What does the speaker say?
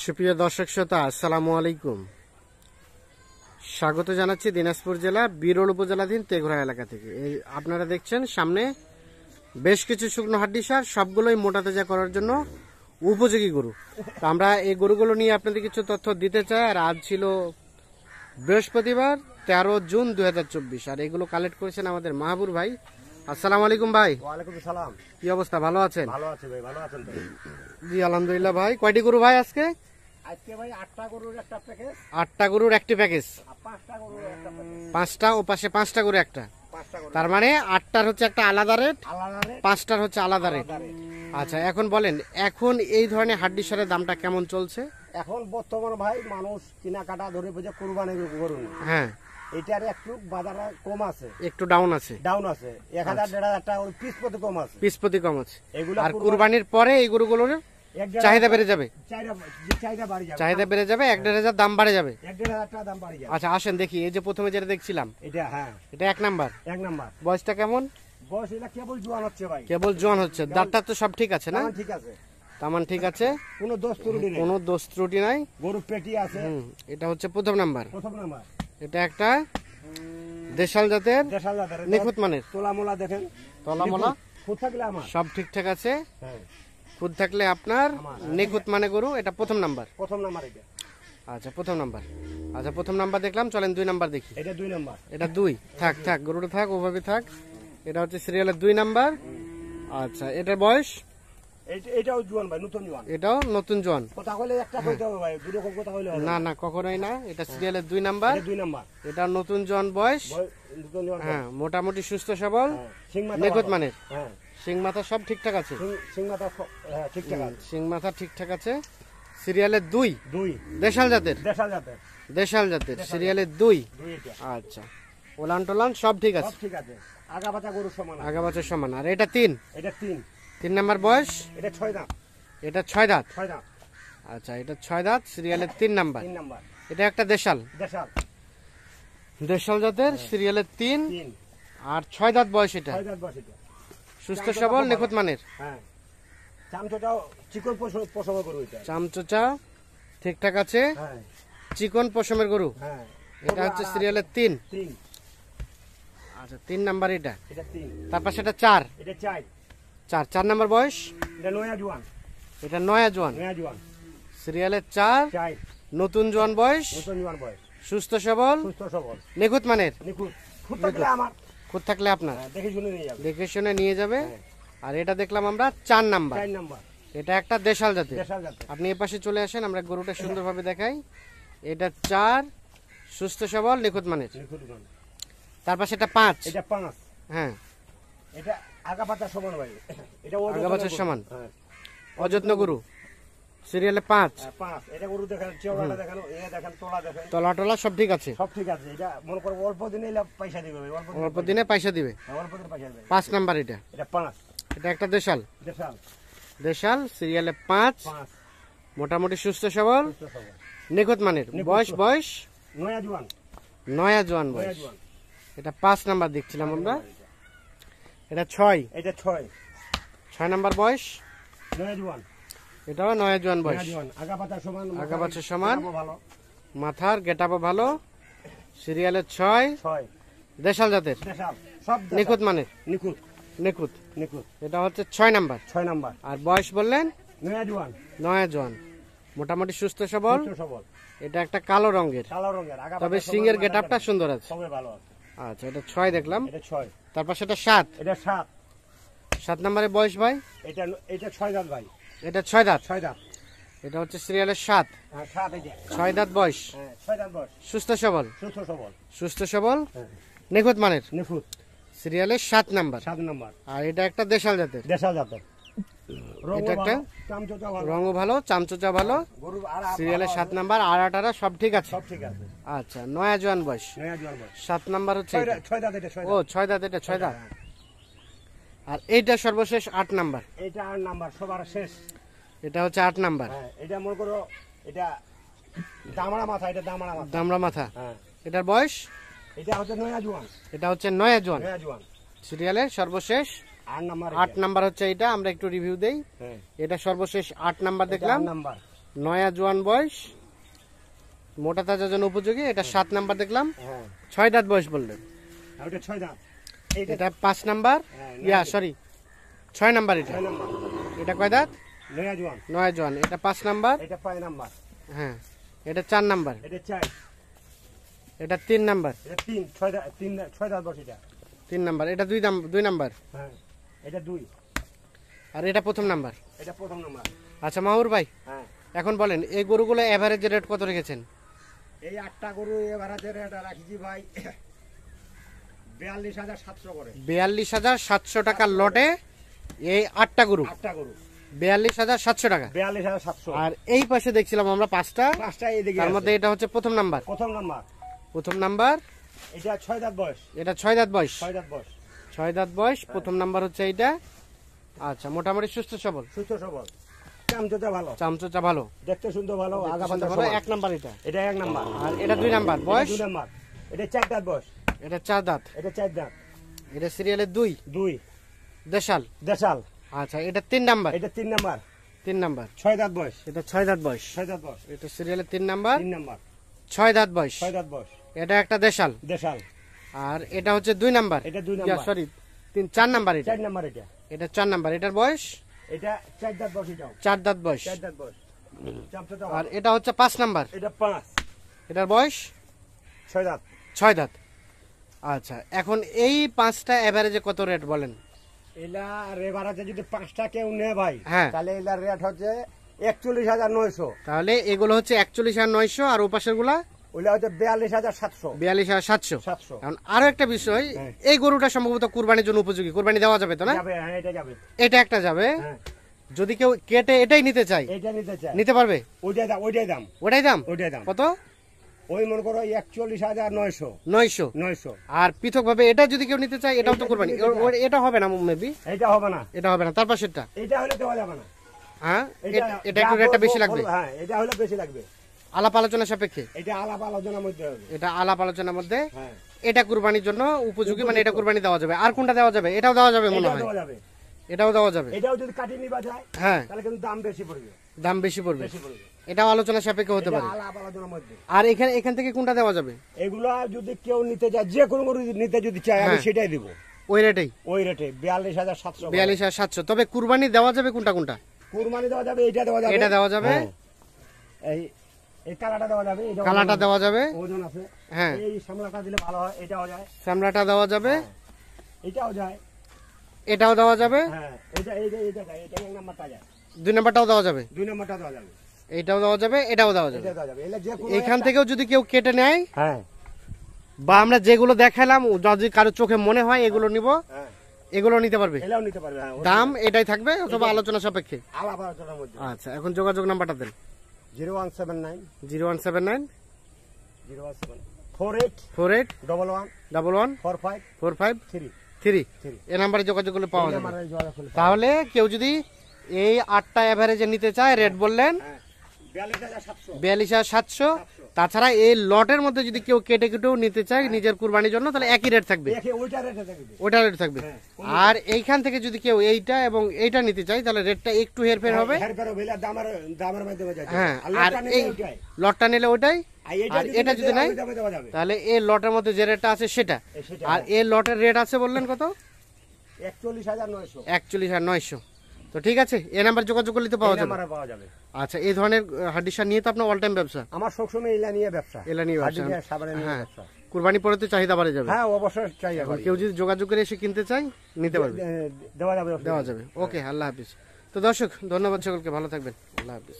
সুপ্রিয় দর্শক শ্রোতা, আসসালামু আলাইকুম। স্বাগত জানাচ্ছি দিনাজপুর জেলা বিরল উপজেলাধীন তেঘরা এলাকা থেকে। এই আপনারা দেখছেন সামনে বেশ কিছু শুকনো হাড্ডি সার, সবগুলোই মোটা তাজা করার জন্য উপযোগী গরু। তো আমরা এই গরুগুলো নিয়ে আপনাদের কিছু তথ্য দিতে চাই। আর আজ ছিল বৃহস্পতিবার 13 জুন 2024। আর এগুলো কালেক্ট করেছেন আমাদের মাহবুর ভাই। আসসালামু আলাইকুম ভাই। ওয়ালাইকুম সালাম। কি অবস্থা, ভালো আছেন? ভালো আছি ভাই, ভালো আছেন তো? জি আলহামদুলিল্লাহ ভাই। কয়টি গরু ভাই আজকে? আজকে ভাই 8টা গরুর একটা প্যাকেজ। 8টা গরুর একটি প্যাকেজ, 5টা গরুর একটা প্যাকেজ। 5টা ও পাশে 5টা গরু একটা। 5টা গরু, তার মানে 8টার হচ্ছে একটা আলাদা রেট, আলাদা রেট, 5টার হচ্ছে আলাদা রেট। আচ্ছা, এখন বলেন, এখন এই ধরনের হাড্ডি সারের দামটা কেমন চলছে? এখন বর্তমান ভাই মানুষ কেনাকাটা ধরে বুঝে কুরবানির গরু না। হ্যাঁ, এটার একটু বাজারে কম আছে, একটু ডাউন আছে, ডাউন আছে। 1000-1500 টাকা পিস প্রতি কম আছে, পিস প্রতি কম আছে। এগুলো আর কুরবানির পরে এই গরুগুলোর চাহিদা বেড়ে যাবে, চাহিদা বাড়ি যাবে, চাহিদা বেড়ে যাবে, 1-1.5 দাম বাড়ে যাবে। 1-1.5 টাকা দাম বাড়ি যাবে। আচ্ছা আসেন দেখি, এই যে প্রথমে যেটা দেখছিলাম এটা, হ্যাঁ এটা 1 নাম্বার। 1 নাম্বার। বয়সটা কেমন? বয়স এটা কেবল জোয়ান হচ্ছে ভাই, কেবল জোয়ান হচ্ছে। দাঁতটা তো সব ঠিক আছে না? ঠিক আছে, তামান ঠিক আছে, কোনো দোষ ত্রুটি নেই, কোনো দোষ ত্রুটি নাই। গরু পেটি আছে। এটা হচ্ছে প্রথম নাম্বার। প্রথম নাম্বার। এটা একটা দেশাল জাতের, দেশাল জাতের, নিখুঁত মানের। তোলামোলা দেখেন, তলামলা খুদ থাকলে আমার, সব ঠিকঠাক আছে। হ্যাঁ খুদ থাকলে আপনার নিখুঁত মানে গরু। এটা প্রথম নাম্বার। প্রথম নাম্বার এটা। আচ্ছা প্রথম নাম্বার। আচ্ছা প্রথম নাম্বার দেখলাম, চলেন 2 নাম্বার দেখি। এটা 2 নাম্বার। এটা 2। থাক থাক, গরুটা থাক, ওভাবে থাক। এটা হচ্ছে সিরিয়ালের 2 নাম্বার। আচ্ছা, এটার বয়স? এটাও জোয়ান ভাই, নতুন জোয়ান। এটাও নতুন জোয়ান। কথা হলে একটা কইতে হবে ভাই, দুটো কথা হলে হবে না না, কখনোই না। এটা সিরিয়ালের 2 নাম্বার। এটা 2 নাম্বার। এটা নতুন জোয়ান বয়স। নতুন জোয়ান, হ্যাঁ, মোটামুটি সুস্থ সবল, সিং মাথা নিখুঁত মানের। হ্যাঁ, সিং মাথা সব ঠিকঠাক আছে। সিং মাথা ঠিকঠাক আছে, সিং মাথা ঠিকঠাক আছে। সিরিয়ালের 2, 2 দেশাল জাতের, দেশাল জাতের, দেশাল জাতের সিরিয়ালের 2। 2 এটা। আচ্ছা, ওলান টোলান সব ঠিক আছে, সব ঠিক আছে, আগা পাতা গরু সমান আছে। আগা বছর সমান। আর এটা 3, এটা 3 নাম্বার বয়স। এটা 6 দাঁত, এটা 6 দাঁত। 6 দাঁত, আচ্ছা, এটা 6 দাঁত, সিরিয়ালের 3 নাম্বার। 3 নাম্বার। এটা একটা দেশাল, দেশাল, দেশাল জাতের, সিরিয়ালের 3 3, আর 6 দাঁত বয়স। এটা 6 দাঁত বয়স এটা। সুস্থ সবল, নিখুঁত মানের। হ্যাঁ, চামচটাও চিকন পশম গরু এটা। চামচোচা ঠিকঠাক আছে, হ্যাঁ চিকন পশমের গরু। হ্যাঁ, এটা হচ্ছে সিরিয়ালের 3। 3, আচ্ছা 3 নাম্বার এটা। এটা 3, তারপর সেটা 4, এটা 4, 4 নাম্বার বয়স। এটা নয়া জোয়ান, এটা নয়া জোয়ান, নয়া জোয়ান, সিরিয়ালের 4, 4, নতুন জোয়ান বয়স, নতুন জোয়ান বয়স, সুস্থ সবল, সুস্থ সবল, নিখুঁত মানের। নিখুঁত। খুব থাকলে আমার, খুঁত থাকলে আপনার দেখে শুনে নিয়ে যাবে। দেখে শুনে নিয়ে যাবে। আর এটা দেখলাম আমরা 4 নাম্বার। 4 নাম্বার, এটা একটা দেশাল জাতের। দেশাল জাতের। আপনি এ পাশে চলে আসেন, আমরা গরুটা সুন্দরভাবে দেখাই। এটা 4, সুস্থ সবল, নিখুঁত মানের। নিখুঁত মান। তারপর সেটা 5। এটা 5, হ্যাঁ, এটা আগা পাতা সমান ভাই, এটা আগা পাতার সমান। হ্যাঁ, অযত্ন গরু, সিরিয়ালে 5। 5। এটা গরু দেখেন, চেওড়াটা দেখেন, এ দেখেন, তোলা দেখেন, তলা টলা সব ঠিক আছে, সব ঠিক আছে। এটা মনে করো অল্প দিনে এলে পয়সা দিবে ভাই, অল্প দিনে পয়সা দিবে। অল্প দিনে পয়সা দিবে। 5 নাম্বার এটা। এটা 5, এটা একটা দেশাল, দেশাল, দেশাল, সিরিয়ালে 5, 5, মোটামুটি সুস্থ সবল, সুস্থ সবল, নিখুঁত মানের। বয়স, বয়স নয়া জোয়ান, নয়া জোয়ান নয়া বয়স। জোয়ান। এটা 5 নাম্বার দেখছিলাম আমরা। এটা 6, এটা 6, 6 নাম্বার বয়স। নয়া জোয়ান, এটাও নয়া জোয়ান নয়া বয়স, জোয়ান, আগা পাতা সমান, আগা পাতা সমান, ভালো, মাথার গেটাপও ভালো, সিরিয়ালের 6, 6, দেশাল জাতের, দেশাল, সব দেশাল। নিখুঁত মানের, নিখুঁত, নিখুঁত। নিখুঁত। এটা হচ্ছে 6 নাম্বার। 6 নাম্বার, আর বয়স বললেন নয়া জোয়ান, নয়া জোয়ান, মোটামুটি সুস্থ সবল। সুস্থ সবল, এটা একটা কালো রঙের, কালো রঙের, আগা তবে পাতা সিংয়ের সমান, গেটআপটা সুন্দর আছে। সবে ভালো আছে। আচ্ছা, এটা 6 দেখলাম। এটা 6, তারপর সেটা 7, এটা 7, 7 নাম্বারে বয়স ভাই। এটা 6 দাঁত ভাই, এটা 6 দাঁত। 6 দাঁত, এটা হচ্ছে সিরিয়ালের 7, হ্যাঁ 7 এটা, 6 দাঁত বয়স, হ্যাঁ 6 দাঁত বয়স, সুস্থ সবল, সুস্থ সবল, সুস্থ সবল, হ্যাঁ নিখুঁত মানের, নিখুঁত। সিরিয়ালের 7 নাম্বার। 7 নাম্বার, আর এটা একটা দেশাল জাতের, দেশাল জাতের, এটা একটা চামচটা ভালো, রঙও ভালো, চামচোচা ভালো, গরু আর সিরিয়ালের 7 নাম্বার। আর 8 সব ঠিক আছে। সব ঠিক আছে, আচ্ছা, নয়া জোয়ান বয়স, নয়া জোয়ান বয়স, 7 নাম্বার হচ্ছে এটা। 6 দাঁত, এটা 6 ও দাঁত, 6 দাঁত, এটা 6 দাঁত। আর এইটা সর্বশেষ 8 নাম্বার। এটা 8 নাম্বার, সবার শেষ। এটা হচ্ছে 8 নাম্বার, হ্যাঁ, এটা মনে করো, এটা দামড়া মাথা, এটা দামড়া মাথা, দামড়া মাথা। হ্যাঁ, এটার বয়স, এটা হচ্ছে নয়া জোয়ান, এটা হচ্ছে নয়া জোয়ান, নয়া জোয়ান, সিরিয়ালের সর্বশেষ 8 নাম্বার, 8 নাম্বার হচ্ছে এটা। আমরা একটু রিভিউ দেই। হ্যাঁ, এটা সর্বশেষ 8 নাম্বার এটা দেখলাম। 8 নাম্বার, নয়া জোয়ান বয়স, মোটা তাজার জন্য উপযোগী। এটা 7 নাম্বার দেখলাম। হ্যাঁ 6 দাঁত বয়স বললেন। আর ওটা 6 দাঁত, এইটা এটা 5 নাম্বার, হ্যাঁ, সরি 6 নাম্বার। এটা 6 নাম্বার এটা কয় দাঁত? নয়া জোয়ান, নয়া জোয়ান। এটা 5 নাম্বার। এটা 5 নাম্বার, হ্যাঁ এটা 4 নাম্বার। এটা 4, এটা 3 নাম্বার। এটা 3, 6 দাঁত, 6 দাঁত বসে এটা। 3 নাম্বার। এটা 2 নাম্বার। হ্যাঁ এটা 2, আর এটা প্রথম নাম্বার। এটা প্রথম নাম্বার। আচ্ছা মাহুর ভাই, হ্যাঁ এখন বলেন এই গরুগুলো এভারেজ রেট কত রেখেছেন? এই 8টা গরু এবারে রেট রাখিছি ভাই 42,700 করে। 42,700 টাকা লটে এই 8টা গরু। 8টা গরু 42,700 টাকা। 42,700। আর এই পাশে দেখছিলাম আমরা 5টা, 5টা এইদিকে তার আছে। মধ্যে এটা হচ্ছে প্রথম নাম্বার। প্রথম নাম্বার, প্রথম নাম্বার। এটা 6 দাঁত বয়স, এটা 6 দাঁত বয়স। 6 দাঁত বয়স, 6 দাঁত বয়স। প্রথম নাম্বার হচ্ছে এইটা। আচ্ছা মোটামুটি সুস্থ সবল, সুস্থ সবল, চামচটা ভালো, চামচোচা ভালো, দেখতে সুন্দর ভালো, আগা পান্তা ভালো। সমান। 1 নাম্বার এটা। এটা 1 নাম্বার। আর এটা 2 নাম্বার বয়স। 2 নাম্বার, এটা 4 দাঁত বয়স, এটা 4 দাঁত। এটা 4 দাঁত, এটা সিরিয়ালের 2 2 দেশাল। দেশাল। আচ্ছা এটা 3 নাম্বার। এটা 3 নাম্বার, 3 নাম্বার। 6 দাঁত বয়স, এটা 6 দাঁত বয়স। 6 দাঁত বয়স, এটা সিরিয়ালের 3 নাম্বার, 3 নাম্বার, 6 দাঁত বয়স। 6 দাঁত বয়স, এটা একটা দেশাল। দেশাল। আর এটা হচ্ছে 2 নাম্বার। এটা 2 নাম্বার, সরি 4 নাম্বার। এটা 4 নাম্বার। এটা এটা 4 নাম্বার। এটার বয়স এটা 4 দাঁত বয়স, এটাও 4 দাঁত বয়স। 4 দাঁত বয়স, চামচটা আর ভালো। এটা হচ্ছে 5 নাম্বার। এটা 5, এটার বয়স 6 দাঁত। 6 দাঁত। আচ্ছা এখন এই 5টা এভারেজে কত রেট বলেন? এলা রেবারাতে যদি 5টা কেউ নেয় ভাই, হ্যাঁ। তাহলে এলার রেট হচ্ছে 41,900। তাহলে এগুলো হচ্ছে 41,900 আর ওপাশের গুলা ওইটা হচ্ছে 42,700। 42,700। 700 এখন আরো একটা বিষয়, হ্যাঁ। এই গরুটা সম্ভবত কুরবানির জন্য উপযোগী, কুরবানি দেওয়া যাবে তো না? যাবে, হ্যাঁ এটা যাবে। এটা একটা যাবে। হ্যাঁ যদি কেউ কেটে এটাই নিতে চায় এটা নিতে চাই, নিতে পারবে? ওইটাই দাম, ওইটাই দাম, ওটাই দাম? ওইটাই দাম। কত? ওই মনে করো 41,900। 900। 900 আর পৃথক ভাবে এটা যদি কেউ নিতে চায় এটাও তো এটা কুরবানি। যদি নিতে চায়। এটা হবে না মেবি, এটা হবে না, এটা হবে না। তার পাশেরটা এটা হলে দেওয়া যাবে না। হ্যাঁ এটা এটা একটু রেটটা বেশি লাগবে। হ্যাঁ এটা হলে বেশি লাগবে। আলাপ আলোচনা সাপেক্ষে এটা আলাপ আলোচনার মধ্যে হবে। এটা আলাপ আলোচনার মধ্যে। হ্যাঁ এটা কুরবানির জন্য উপযোগী, মানে এটা কুরবানি দেওয়া যাবে। আর কোনটা দেওয়া যাবে? এটাও দেওয়া যাবে মনে এটাও হয়। দেওয়া যাবে, এটাও দেওয়া যাবে। এটাও যদি কাটিয়ে নিবা যায় হ্যাঁ তাহলে কিন্তু দাম বেশি পড়বে, দাম বেশি পড়বে। বেশি পড়বে। এটাও আলোচনা সাপেক্ষে হতে এটা পারে। আলাপ আলোচনার মধ্যে। আর এখান থেকে কোনটা দেওয়া যাবে? এগুলা যদি কেউ নিতে চায়, যে কোনো গরু নিতে যদি চায়, আমি হ্যাঁ। সেটাই দিব ওই রেটেই ওই রেটে 42,700। 42,700। তবে কুরবানি দেওয়া যাবে কোনটা কোনটা? কুরবানি দেওয়া যাবে, এটা দেওয়া যাবে, এটা দেওয়া যাবে, হ্যাঁ। এই কালাটা দেওয়া যাবে, এটা কালাটা দেওয়া যাবে, ওজন আছে। হ্যাঁ এই সামলাটা দিলে ভালো হয়, এটাও যায়, চামড়াটা দেওয়া যাবে, এটাও যায়। এটাও দেওয়া যাবে, হ্যাঁ এটা যায়, এটা 1 নাম্বারটা যায়, 2 নাম্বারটাও দেওয়া যাবে, 2 নাম্বারটা দেওয়া যাবে, এইটাও দেওয়া যাবে, এটাও দেওয়া যাবে। এটা দেওয়া যাবে। এলা যে কোনো এখান একটা- থেকেও যদি কেউ কেটে নেয়, হ্যাঁ বা আমরা যেগুলো দেখালাম যদি কারো চোখে মনে হয় এগুলো নিব, হ্যাঁ এগুলো নিতে পারবে। এলাও নিতে পারবে, হ্যাঁ দাম এটাই থাকবে অথবা আলোচনা সাপেক্ষে। আলাপ আলোচনার মধ্যে। আচ্ছা এখন যোগাযোগ নাম্বারটা দেন। 0179 0179 017 48 48 11 11 45 45 3 3। 3 এই নাম্বারে যোগাযোগ করলে পাওয়া এই যাবে। নাম্বারে যোগাযোগ করলে। তাহলে কেউ যদি এই 8টা এভারেজে নিতে চায়, রেট বললেন হ্যাঁ 42,700। 42,700। তাছাড়া এই লটের মধ্যে যদি কেউ কেটে কেটেও নিতে চায় নিজের কুরবানির জন্য, তাহলে একই রেট থাকবে, দেখে ওইটা রেটে থাকবে। ওইটা রেট থাকবে। হ্যাঁ, আর এইখান থেকে যদি কেউ এইটা এবং এইটা নিতে চায় তাহলে রেটটা একটু হেরফের হবে। হেরফের হবে, এলা দামের মাধ্যমে যায়। হ্যাঁ আর আর লটটা নিলে এই ওইটাই। লটটা নিলে ওইটাই, আর আর এটা যদি নাই ওই দামে দেওয়া যাবে। তাহলে এই লটের মধ্যে যে রেটটা আছে সেটা। সেটা, আর এই লটের রেট আছে বললেন কত? 41,900। 41,900। তো ঠিক আছে, এই নাম্বার যোগাযোগ করলে তো পাওয়া এই যাবে। নাম্বারে পাওয়া যাবে। আচ্ছা এই ধরনের হাড্ডিসার নিয়ে তো আপনার অল টাইম ব্যবসা, আমার সবসময় এলা নিয়ে ব্যবসা, এলা নিয়ে ব্যবসা। হাড্ডি সাবানে নিয়ে হ্যাঁ ব্যবসা। কুরবানি পরে তো চাহিদা বাড়ে যাবে। হ্যাঁ অবশ্যই চাই। এখন কেউ যদি যোগাযোগ করে এসে কিনতে চায় নিতে পারবে, দেওয়া যাবে, দেওয়া যাবে। ওকে আল্লাহ হাফিজ। তো দর্শক ধন্যবাদ সকলকে, ভালো থাকবেন, আল্লাহ হাফিজ।